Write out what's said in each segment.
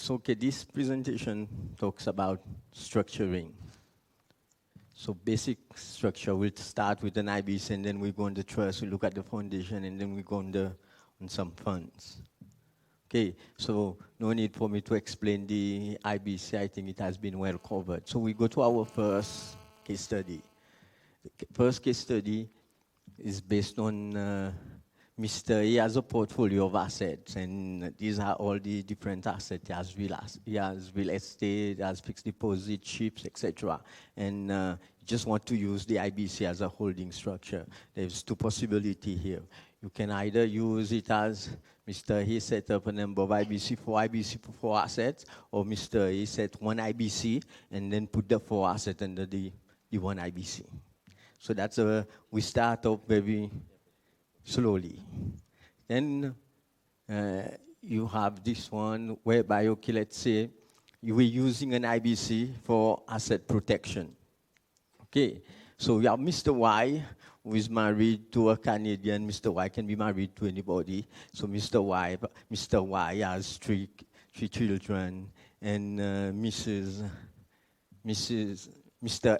Okay, this presentation talks about structuring. So basic structure, we'll start with an IBC, and then we go on the trust, we look at the foundation, and then we go on some funds. Okay, so no need for me to explain the IBC. I think it has been well covered. So we go to our first case study. The first case study is based on Mr. He has a portfolio of assets, and these are all the different assets. He has real estate, he has fixed deposit, ships, etc. And just want to use the IBC as a holding structure. There's two possibilities here. You can either use it as Mr. He set up a number of IBC for 4 assets, or Mr. He set one IBC and then put the 4 assets under the one IBC. So that's we start off very slowly. Then you have this one whereby, okay, let's say you were using an IBC for asset protection. Okay, so you have Mr. Y, who is married to a Canadian. Mr. Y can be married to anybody. So Mr. Y has three children, and Mr.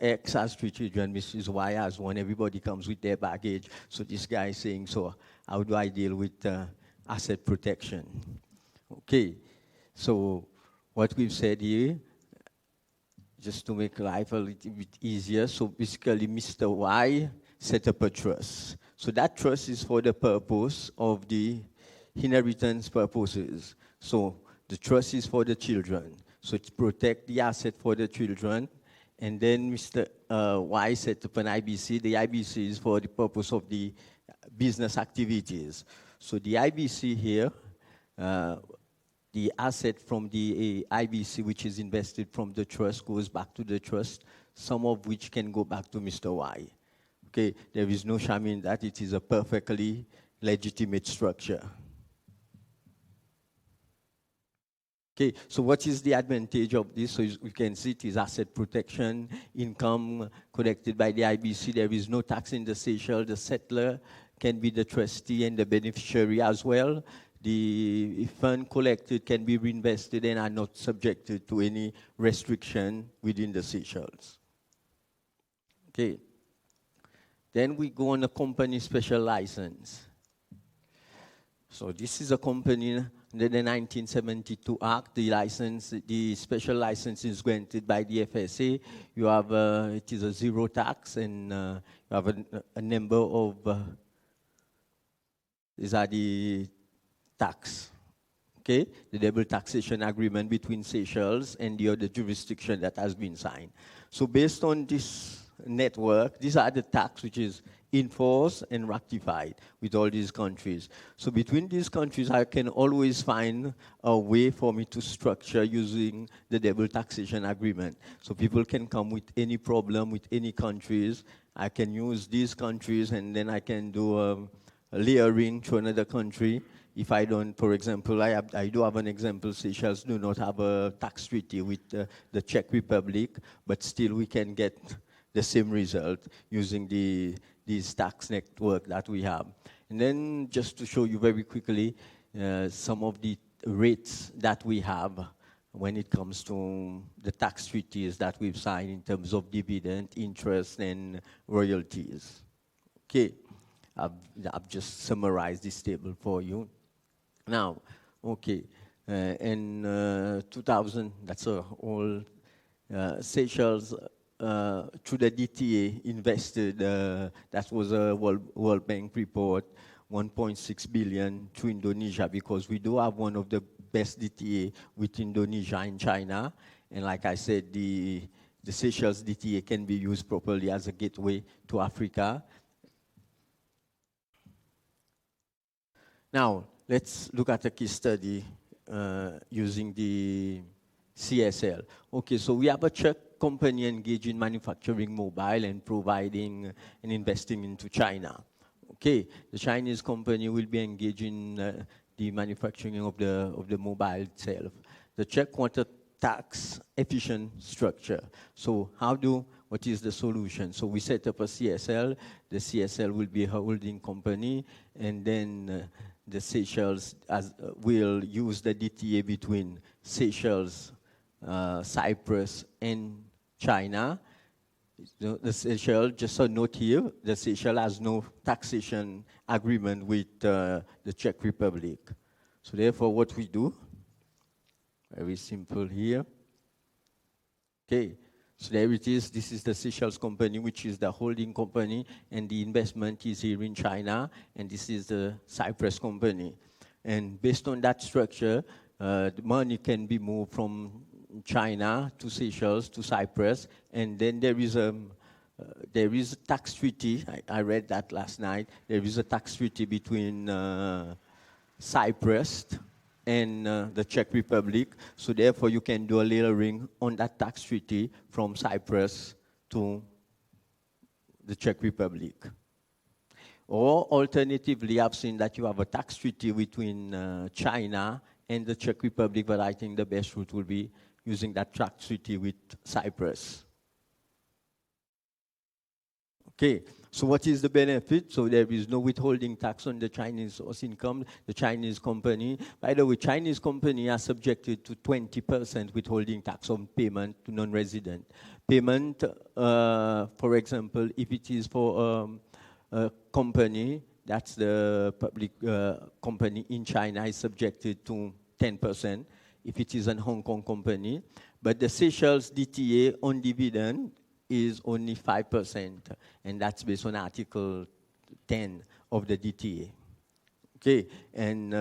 X has 3 children, Mrs. Y has 1. Everybody comes with their baggage. So this guy is saying, so how do I deal with asset protection? Okay, so what we've said here, just to make life a little bit easier, so basically Mr. Y set up a trust. So that trust is for the purpose of the inheritance purposes. So the trust is for the children. So to protect the asset for the children. And then Mr. Y set up an IBC. The IBC is for the purpose of the business activities. So the IBC here, the asset from the IBC, which is invested from the trust, goes back to the trust, some of which can go back to Mr. Y. Okay, there is no shame in that. It is a perfectly legitimate structure. Okay, so what is the advantage of this? So you can see it is asset protection, income collected by the IBC. There is no tax in the Seychelles. The settler can be the trustee and the beneficiary as well. The fund collected can be reinvested and are not subjected to any restriction within the Seychelles. Okay. Then we go on a company special license. So this is a company under the 1972 Act. The license, the special license is granted by the FSA. You have it is a zero tax, and you have a number of these are the tax. Okay, the double taxation agreement between Seychelles and the other jurisdiction that has been signed. So based on this network, these are the tax which is enforced and ratified with all these countries. So between these countries, I can always find a way for me to structure using the double taxation agreement. So people can come with any problem with any countries. I can use these countries, and then I can do a layering to another country. If I don't, for example, I do have an example. Seychelles do not have a tax treaty with the Czech Republic, but still we can get the same result using these tax network that we have. And then just to show you very quickly some of the rates that we have when it comes to the tax treaties that we've signed in terms of dividend, interest, and royalties. Okay, I've just summarized this table for you. Now, okay, in 2000, that's all Seychelles through the DTA invested, that was a World Bank report, 1.6 billion to Indonesia, because we do have one of the best DTA with Indonesia and China. And like I said, the Seychelles DTA can be used properly as a gateway to Africa. Now, let's look at a case study using the CSL. Okay, so we have a Czech company engaged in manufacturing mobile and providing and investing into China. Okay, the Chinese company will be engaged in the manufacturing of the mobile itself. The Czech want a tax efficient structure. So what is the solution? So we set up a CSL. The CSL will be a holding company, and then the Seychelles will use the DTA between Seychelles, Cyprus, and China. The Seychelles, just a note here, the Seychelles has no taxation agreement with the Czech Republic. So therefore, what we do, very simple here. Okay, so there it is. This is the Seychelles company, which is the holding company, and the investment is here in China, and this is the Cyprus company. And based on that structure, the money can be moved from China to Seychelles to Cyprus, and then there is a tax treaty. I read that last night. There is a tax treaty between Cyprus and the Czech Republic. So therefore, you can do a layering on that tax treaty from Cyprus to the Czech Republic. Or alternatively, I've seen that you have a tax treaty between China and the Czech Republic, but I think the best route will be using that tax treaty with Cyprus. Okay, so what is the benefit? So there is no withholding tax on the Chinese source income, the Chinese company. By the way, Chinese company are subjected to 20% withholding tax on payment to non-resident. Payment, for example, if it is for a company, that's the public company in China, is subjected to 10%. If it is a Hong Kong company. But the Seychelles DTA on dividend is only 5%, and that's based on Article 10 of the DTA. Okay, and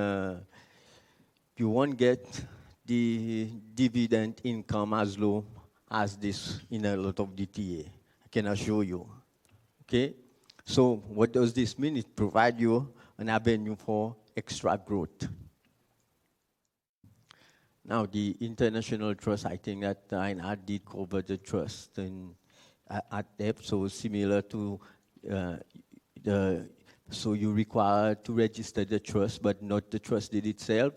you won't get the dividend income as low as this in a lot of DTA. I can assure you. Okay, so what does this mean? It provides you an avenue for extra growth. Now, the international trust, I think that I did cover the trust at depth, so similar to so you require to register the trust, but not the trust deed itself,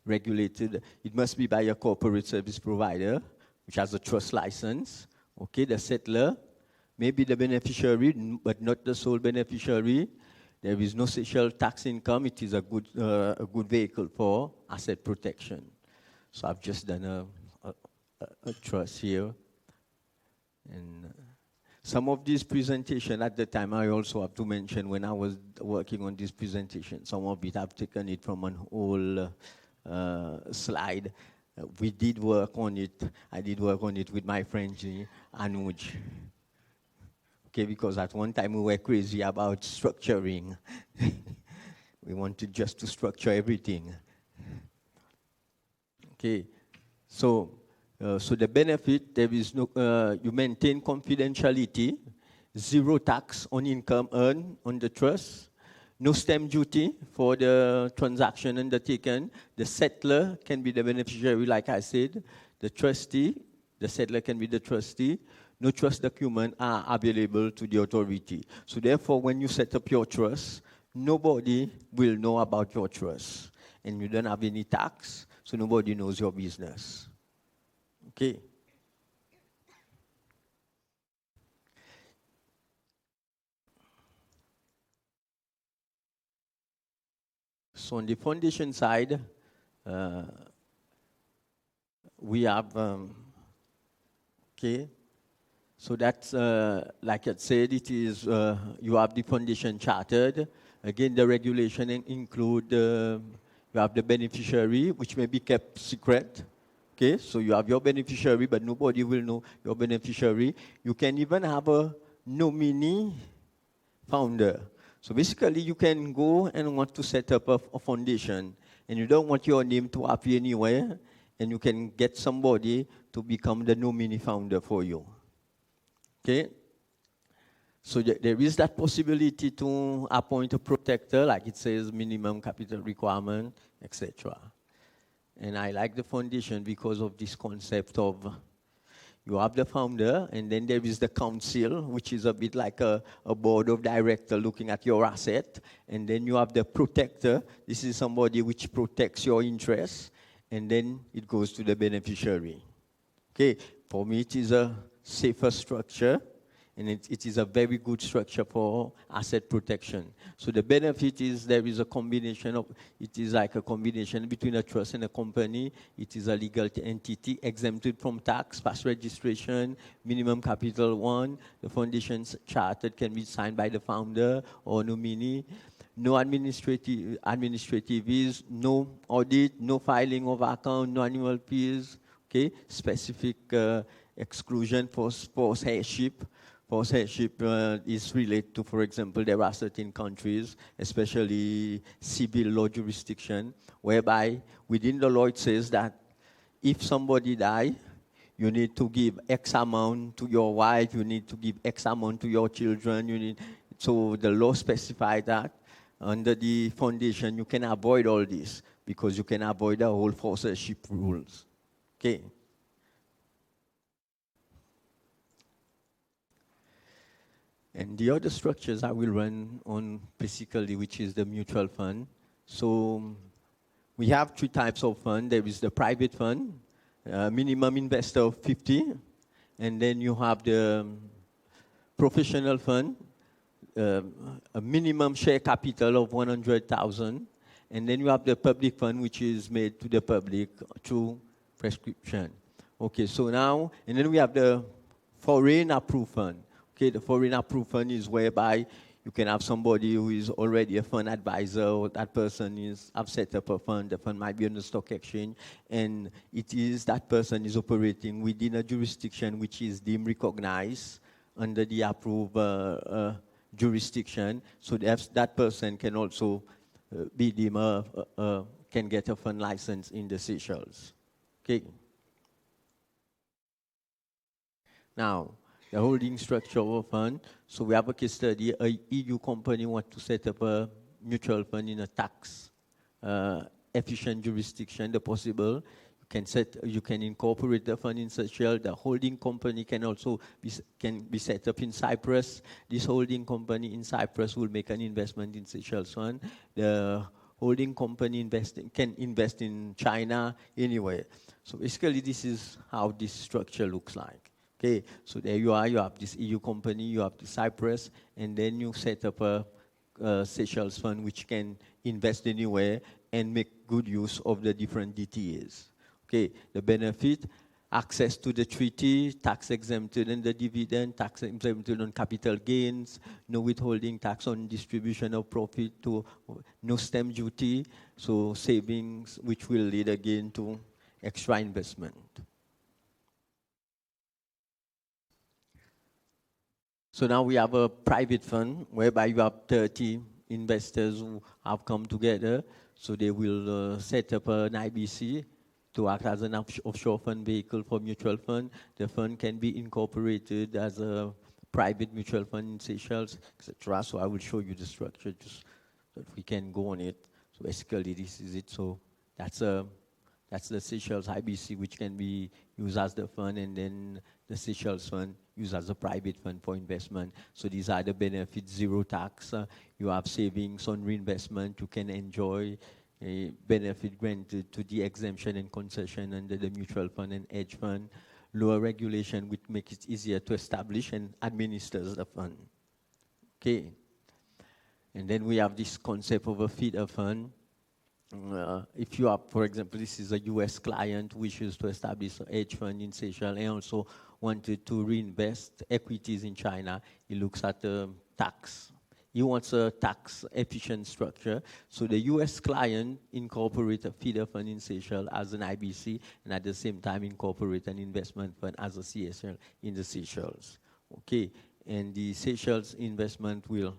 regulated. It must be by a corporate service provider, which has a trust license, okay, the settler, maybe the beneficiary, but not the sole beneficiary. There is no Seychelles tax income. It is a good vehicle for asset protection. So I've just done a trust here. And some of these presentations at the time, I also have to mention when I was working on this presentation, some of it I've taken it from an old slide. We did work on it. I did work on it with my friend Anuj. Okay, because at one time we were crazy about structuring. We wanted just to structure everything. Okay, so the benefit, there is no, you maintain confidentiality, zero tax on income earned on the trust, no stamp duty for the transaction undertaken. The settler can be the beneficiary, like I said. The trustee, the settler can be the trustee. No trust documents are available to the authority. So therefore, when you set up your trust, nobody will know about your trust. And you don't have any tax. So nobody knows your business. Okay. So on the foundation side, we have, okay. So that's, like I said, it is, you have the foundation chartered. Again, the regulation include, you have the beneficiary, which may be kept secret. Okay, so you have your beneficiary, but nobody will know your beneficiary. You can even have a nominee founder. So basically, you can go and want to set up a foundation, and you don't want your name to appear anywhere, and you can get somebody to become the nominee founder for you. Okay? So there is that possibility to appoint a protector, like it says, minimum capital requirement, etc. And I like the foundation because of this concept of you have the founder, and then there is the council, which is a bit like a board of directors looking at your asset. And then you have the protector. This is somebody which protects your interests. And then it goes to the beneficiary. Okay, for me it is a safer structure. and it is a very good structure for asset protection. So the benefit is there is a combination of, it is like a combination between a trust and a company. It is a legal entity exempted from tax, fast registration, minimum capital one. The foundation's chartered can be signed by the founder or nominee. No administrative fees, no audit, no filing of account, no annual fees. Okay, specific exclusion for forced heirship. Forced heirship is related to, for example, there are certain countries, especially civil law jurisdiction, whereby within the law it says that if somebody dies, you need to give X amount to your wife, you need to give X amount to your children. So the law specifies that. Under the foundation, you can avoid all this because you can avoid the whole forced heirship rules. Okay. And the other structures I will run on basically, which is the mutual fund. So we have 3 types of fund. There is the private fund, minimum investor of 50, and then you have the professional fund, a minimum share capital of 100,000, and then you have the public fund, which is made to the public through prescription. Okay, so now, and then we have the foreign approved fund. Okay, the foreign approved fund is whereby you can have somebody who is already a fund advisor, or that person have set up a fund, the fund might be on the stock exchange, and it is that person is operating within a jurisdiction which is deemed recognized under the approved jurisdiction, so that person can also be deemed can get a fund license in the Seychelles. Okay. Now, the holding structure of a fund. So we have a case study. A EU company wants to set up a mutual fund in a tax efficient jurisdiction. The possible you can incorporate the fund in Seychelles. The holding company can also be set up in Cyprus. This holding company in Cyprus will make an investment in Seychelles fund. The holding company can invest in China anywhere. So basically, this is how this structure looks like. Okay, so there you are. You have this EU company, you have the Cyprus, and then you set up a Seychelles fund which can invest anywhere and make good use of the different DTAs. Okay, the benefit, access to the treaty, tax exempted on the dividend, tax exempted on capital gains, no withholding tax on distribution of profit, no stamp duty, so savings which will lead again to extra investment. So now we have a private fund whereby you have 30 investors who have come together, so they will set up an IBC to act as an offshore fund vehicle for mutual fund. The fund can be incorporated as a private mutual fund in Seychelles, etc. So I will show you the structure just so that we can go on it. So basically this is it. So that's the Seychelles IBC, which can be used as the fund, and then the Seychelles fund used as a private fund for investment. So these are the benefits: zero tax. You have savings on reinvestment. You can enjoy a benefit granted to the exemption and concession under the mutual fund and hedge fund. Lower regulation, which makes it easier to establish and administer the fund. Okay. And then we have this concept of a feeder fund. If you have, for example, this is a US client who wishes to establish a hedge fund in Seychelles and also wanted to reinvest equities in China, he looks at the tax. He wants a tax efficient structure. So the US client incorporates a feeder fund in Seychelles as an IBC, and at the same time incorporate an investment fund as a CSL in the Seychelles. Okay, and the Seychelles investment will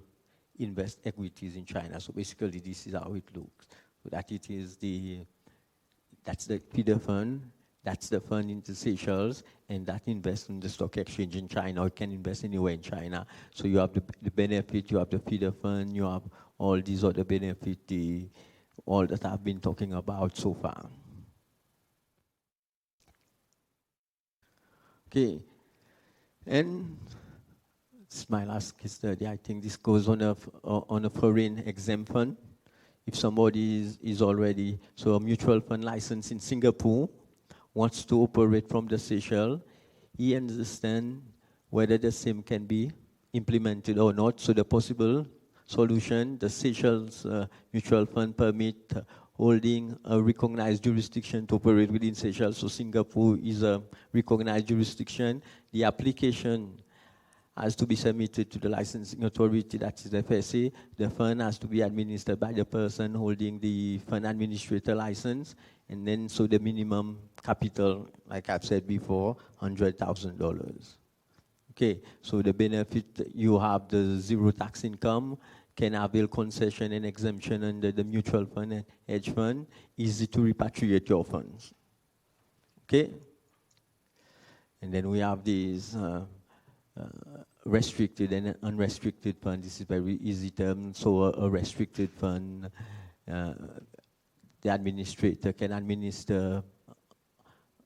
invest equities in China. So basically this is how it looks. So that it is that's the feeder fund, that's the fund in the Seychelles, and that invests in the stock exchange in China, or it can invest anywhere in China. So you have the benefit, you have the feeder fund, you have all these other benefits, all that I've been talking about so far. Okay, and it's my last case study. I think this goes on a foreign exempt fund. If somebody is already, so a mutual fund license in Singapore, wants to operate from the Seychelles, he understands whether the same can be implemented or not. So the possible solution, the Seychelles Mutual Fund permit holding a recognized jurisdiction to operate within Seychelles. So Singapore is a recognized jurisdiction. The application has to be submitted to the licensing authority, that is the FSA. The fund has to be administered by the person holding the fund administrator license. And then, so the minimum capital, like I've said before, $100,000. Okay, so the benefit, you have the zero tax income, can avail concession and exemption under the mutual fund and hedge fund, easy to repatriate your funds. Okay? And then we have these restricted and unrestricted fund. This is very easy term. So a restricted fund, the administrator can administer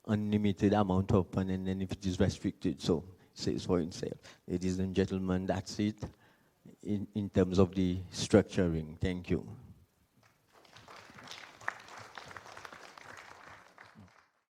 unlimited amount of fund, and then if it is restricted, so it says for itself. Ladies and gentlemen, that's it in terms of the structuring. Thank you.